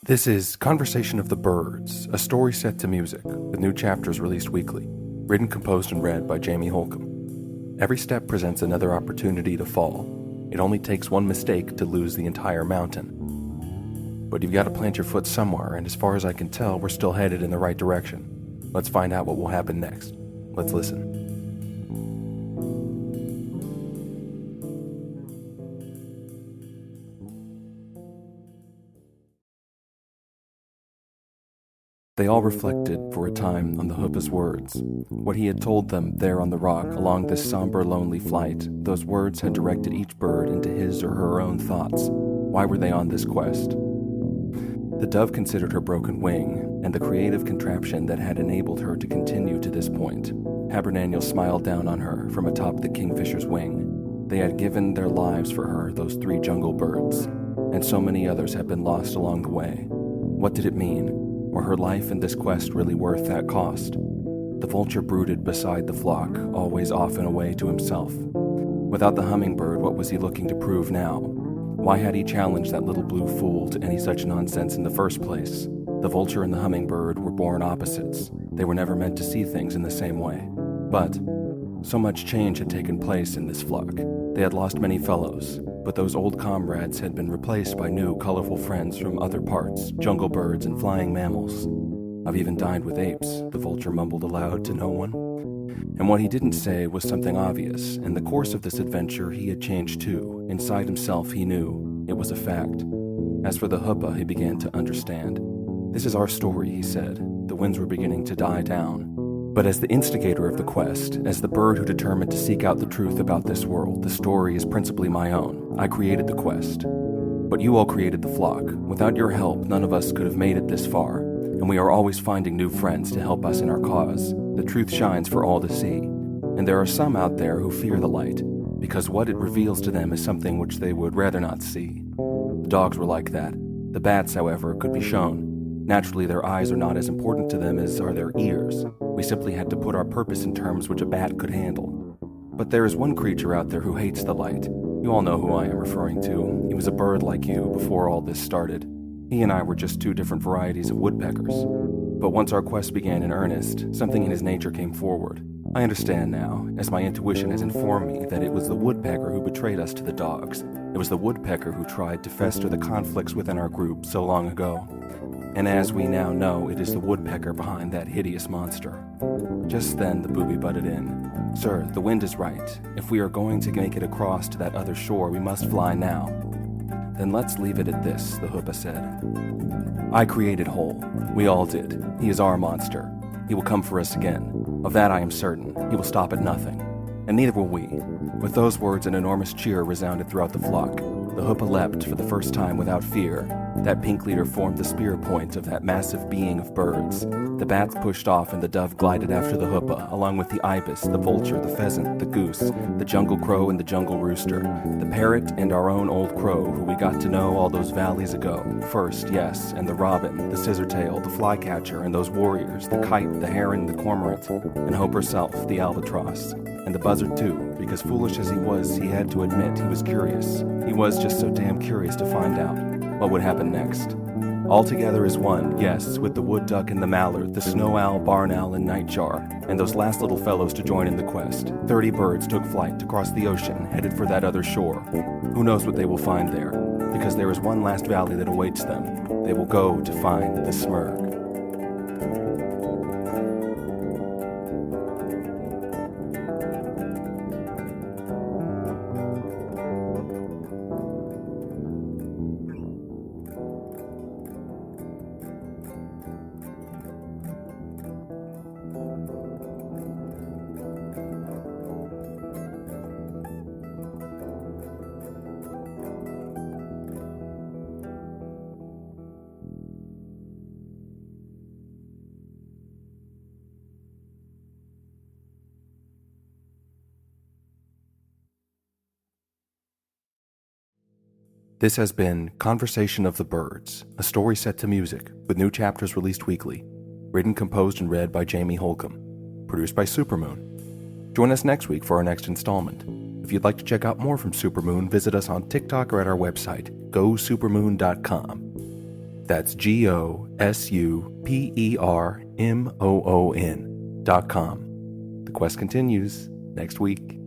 This is Conversation of the Birds, a story set to music, with new chapters released weekly, written, composed, and read by Jamie Holcomb. Every step presents another opportunity to fall. It only takes one mistake to lose the entire mountain. But you've got to plant your foot somewhere, and as far as I can tell, we're still headed in the right direction. Let's find out what will happen next. Let's listen. They all reflected for a time on the Hoopa's words. What he had told them there on the rock along this somber, lonely flight, those words had directed each bird into his or her own thoughts. Why were they on this quest? The dove considered her broken wing and the creative contraption that had enabled her to continue to this point. Habernaniel smiled down on her from atop the kingfisher's wing. They had given their lives for her, those 3 jungle birds, and so many others had been lost along the way. What did it mean? Were her life and this quest really worth that cost? The vulture brooded beside the flock, always off and away to himself. Without the hummingbird, what was he looking to prove now? Why had he challenged that little blue fool to any such nonsense in the first place? The vulture and the hummingbird were born opposites. They were never meant to see things in the same way. But so much change had taken place in this flock. They had lost many fellows, but those old comrades had been replaced by new, colorful friends from other parts, jungle birds and flying mammals. "I've even dined with apes," the vulture mumbled aloud to no one. And what he didn't say was something obvious. In the course of this adventure, he had changed too. Inside himself, he knew. It was a fact. As for the Hoopa, he began to understand. "This is our story," he said. The winds were beginning to die down. "But as the instigator of the quest, as the bird who determined to seek out the truth about this world, the story is principally my own. I created the quest. But you all created the flock. Without your help, none of us could have made it this far. And we are always finding new friends to help us in our cause. The truth shines for all to see. And there are some out there who fear the light, because what it reveals to them is something which they would rather not see. The dogs were like that. The bats, however, could be shown. Naturally, their eyes are not as important to them as are their ears. We simply had to put our purpose in terms which a bat could handle. But there is one creature out there who hates the light. You all know who I am referring to. He was a bird like you before all this started. He and I were just 2 different varieties of woodpeckers. But once our quest began in earnest, something in his nature came forward. I understand now, as my intuition has informed me, that it was the woodpecker who betrayed us to the dogs. It was the woodpecker who tried to fester the conflicts within our group so long ago. And as we now know, it is the woodpecker behind that hideous monster." Just then the booby butted in. "Sir, the wind is right. If we are going to make it across to that other shore, we must fly now." "Then let's leave it at this," the Hoopa said. "I created Hole. We all did. He is our monster. He will come for us again. Of that I am certain. He will stop at nothing. And neither will we." With those words, an enormous cheer resounded throughout the flock. The Hoopa leapt for the first time without fear. That pink leader formed the spear point of that massive being of birds. The bats pushed off and the dove glided after the Hoopa, along with the ibis, the vulture, the pheasant, the goose, the jungle crow and the jungle rooster, the parrot and our own old crow who we got to know all those valleys ago. First, yes, and the robin, the scissortail, the flycatcher, and those warriors, the kite, the heron, the cormorant, and Hope herself, the albatross. And the buzzard too, because foolish as he was, he had to admit he was curious. He was just so damn curious to find out what would happen next. All together as one, yes, with the wood duck and the mallard, the snow owl, barn owl, and nightjar, and those last little fellows to join in the quest. 30 birds took flight to cross the ocean, headed for that other shore. Who knows what they will find there? Because there is one last valley that awaits them. They will go to find the Smurg. This has been Conversation of the Birds, a story set to music, with new chapters released weekly. Written, composed, and read by Jamie Holcomb. Produced by Supermoon. Join us next week for our next installment. If you'd like to check out more from Supermoon, visit us on TikTok or at our website, gosupermoon.com. That's GOSUPERMOON.com. The quest continues next week.